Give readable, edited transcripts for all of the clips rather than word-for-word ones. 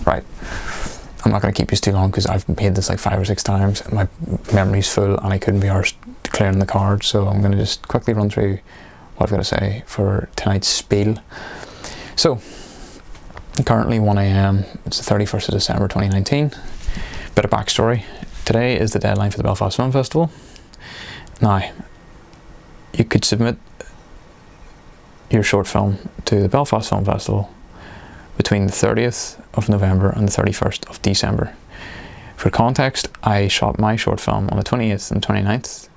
right, I'm not going to keep you too long because I've made this like 5 or 6 times. My memory's full and I couldn't be arsed clearing the card, so I'm going to just quickly run through what I've got to say for tonight's spiel. So, currently 1 AM, it's the 31st of December 2019. Bit of backstory. Today is the deadline for the Belfast Film Festival. Now, you could submit your short film to the Belfast Film Festival between the 30th of November and the 31st of December. For context, I shot my short film on the 28th and 29th,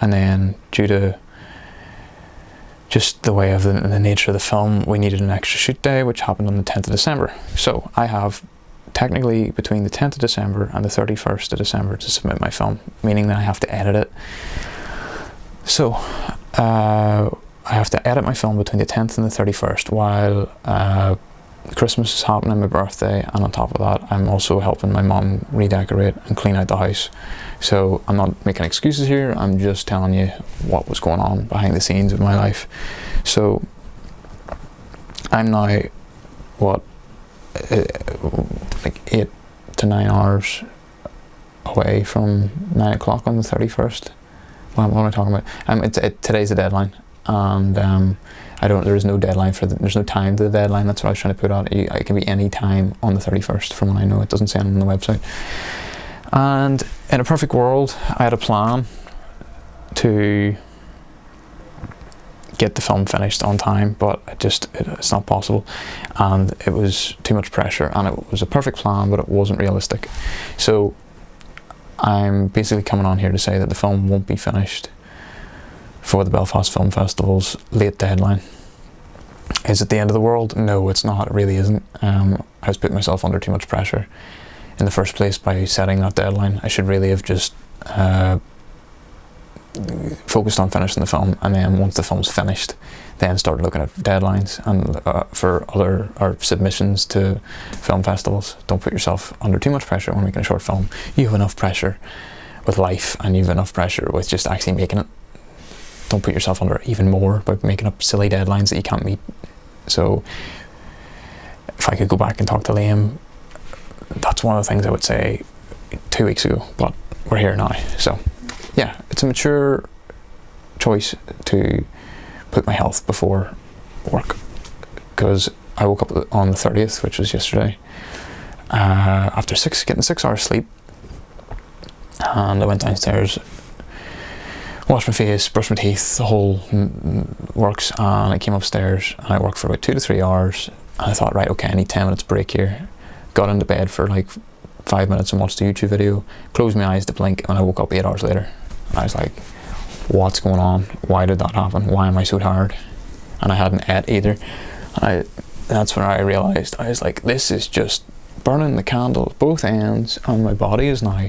and then due to just the way of the nature of the film, we needed an extra shoot day, which happened on the 10th of December. So I have technically between the 10th of December and the 31st of December to submit my film, meaning that I have to edit it. So I have to edit my film between the 10th and the 31st while Christmas is happening, my birthday, and on top of that I'm also helping my mum redecorate and clean out the house. So I'm not making excuses here, I'm just telling you what was going on behind the scenes of my life. So I'm now like 8 to 9 hours away from 9 o'clock on the 31st. What am I talking about? Today's the deadline, and there is no deadline there's no time to the deadline. That's what I was trying to put out. It can be any time on the 31st from what I know. It doesn't say on the website. And in a perfect world, I had a plan to get the film finished on time, but it's not possible, and it was too much pressure, and it was a perfect plan, but it wasn't realistic. So I'm basically coming on here to say that the film won't be finished for the Belfast Film Festival's late deadline. Is it the end of the world? No, it's not. It really isn't. I was putting myself under too much pressure in the first place by setting that deadline. I should really have just focused on finishing the film, and then once the film's finished, then start looking at deadlines and for other submissions to film festivals. Don't put yourself under too much pressure when making a short film. You have enough pressure with life, and you have enough pressure with just actually making it. Don't put yourself under even more by making up silly deadlines that you can't meet. So if I could go back and talk to Liam, that's one of the things I would say 2 weeks ago, but we're here now. So yeah, it's a mature choice to put my health before work, because I woke up on the 30th, which was yesterday, after getting 6 hours sleep, and I went downstairs, washed my face, brushed my teeth, the whole works, and I came upstairs and I worked for about 2 to 3 hours, and I thought, right, okay, I need 10 minutes break here. Got into bed for like 5 minutes and watched a YouTube video, closed my eyes to blink, and I woke up 8 hours later. I was like, what's going on? Why did that happen? Why am I so tired? And I hadn't ate either. That's when I realised, I was like, this is just burning the candle at both ends, and my body is now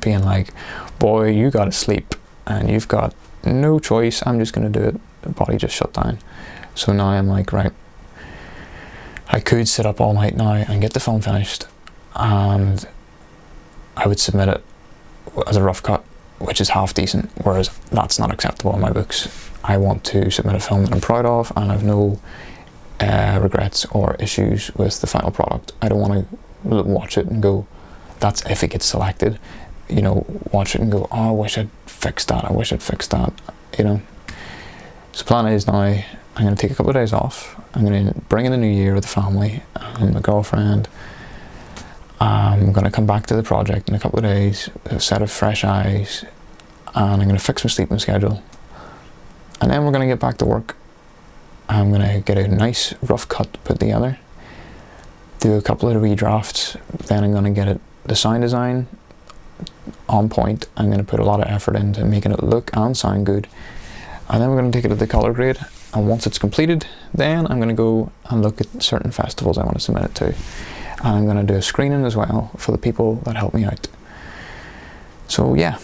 being like, boy, you gotta sleep, and you've got no choice, I'm just gonna do it. The body just shut down. So now I'm like, right, I could sit up all night now and get the film finished, and I would submit it as a rough cut, which is half decent, whereas that's not acceptable in my books. I want to submit a film that I'm proud of, and I have no regrets or issues with the final product. I don't want to watch it and go, that's if it gets selected, you know, watch it and go, oh, I wish I'd fixed that, I wish I'd fixed that, you know. So the plan is now, I'm going to take a couple of days off. I'm going to bring in the new year with the family and my girlfriend. I'm going to come back to the project in a couple of days, a set of fresh eyes, and I'm going to fix my sleeping schedule. And then we're going to get back to work. I'm going to get a nice rough cut put together, do a couple of redrafts, then I'm going to get the sound design on point. I'm going to put a lot of effort into making it look and sound good. And then we're going to take it to the colour grade. And once it's completed, then I'm going to go and look at certain festivals I want to submit it to. And I'm going to do a screening as well for the people that help me out. So yeah,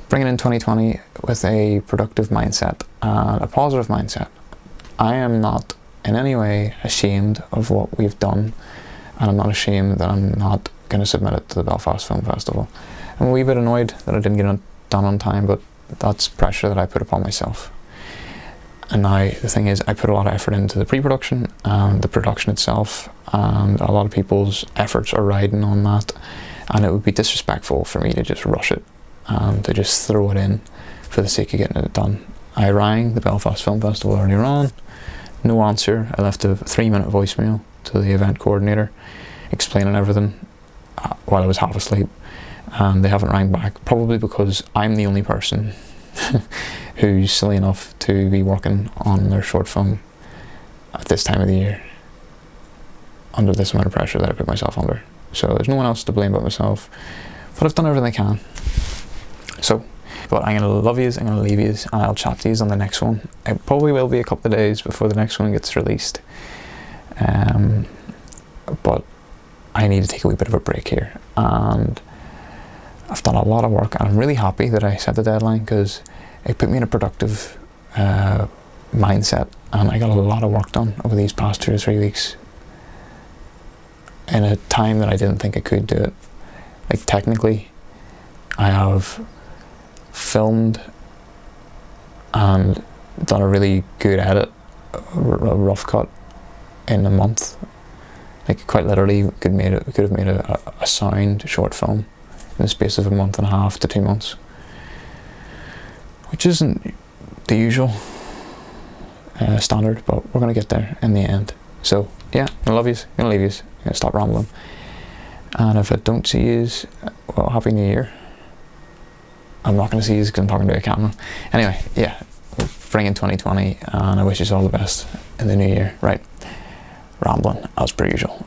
bringing in 2020 with a productive mindset and a positive mindset. I am not in any way ashamed of what we've done, and I'm not ashamed that I'm not going to submit it to the Belfast Film Festival. I'm a wee bit annoyed that I didn't get it done on time, but that's pressure that I put upon myself. And now the thing is, I put a lot of effort into the pre-production and the production itself, and a lot of people's efforts are riding on that, and it would be disrespectful for me to just rush it and to just throw it in for the sake of getting it done. I rang the Belfast Film Festival earlier on, no answer. I left a 3-minute voicemail to the event coordinator explaining everything while I was half asleep, and they haven't rang back, probably because I'm the only person who's silly enough to be working on their short film at this time of the year under this amount of pressure that I put myself under. So there's no one else to blame but myself, but I've done everything I can. So, but I'm going to love yous, I'm going to leave yous, and I'll chat to yous on the next one. It probably will be a couple of days before the next one gets released, but I need to take a wee bit of a break here, and I've done a lot of work, and I'm really happy that I set the deadline, because it put me in a productive mindset, and I got a lot of work done over these past 2 or 3 weeks in a time that I didn't think I could do it. Like, technically, I have filmed and done a really good edit, a rough cut, in a month. Like, quite literally, could have made a sound short film in the space of a month and a half to 2 months, which isn't the usual standard, but we're going to get there in the end. So yeah, I love yous, I'm going to leave yous, I'm going to stop rambling, and if I don't see yous, well, Happy New Year. I'm not going to see yous because I'm talking to a camera. Anyway, yeah, bring in 2020, and I wish yous all the best in the new year. Right, rambling as per usual.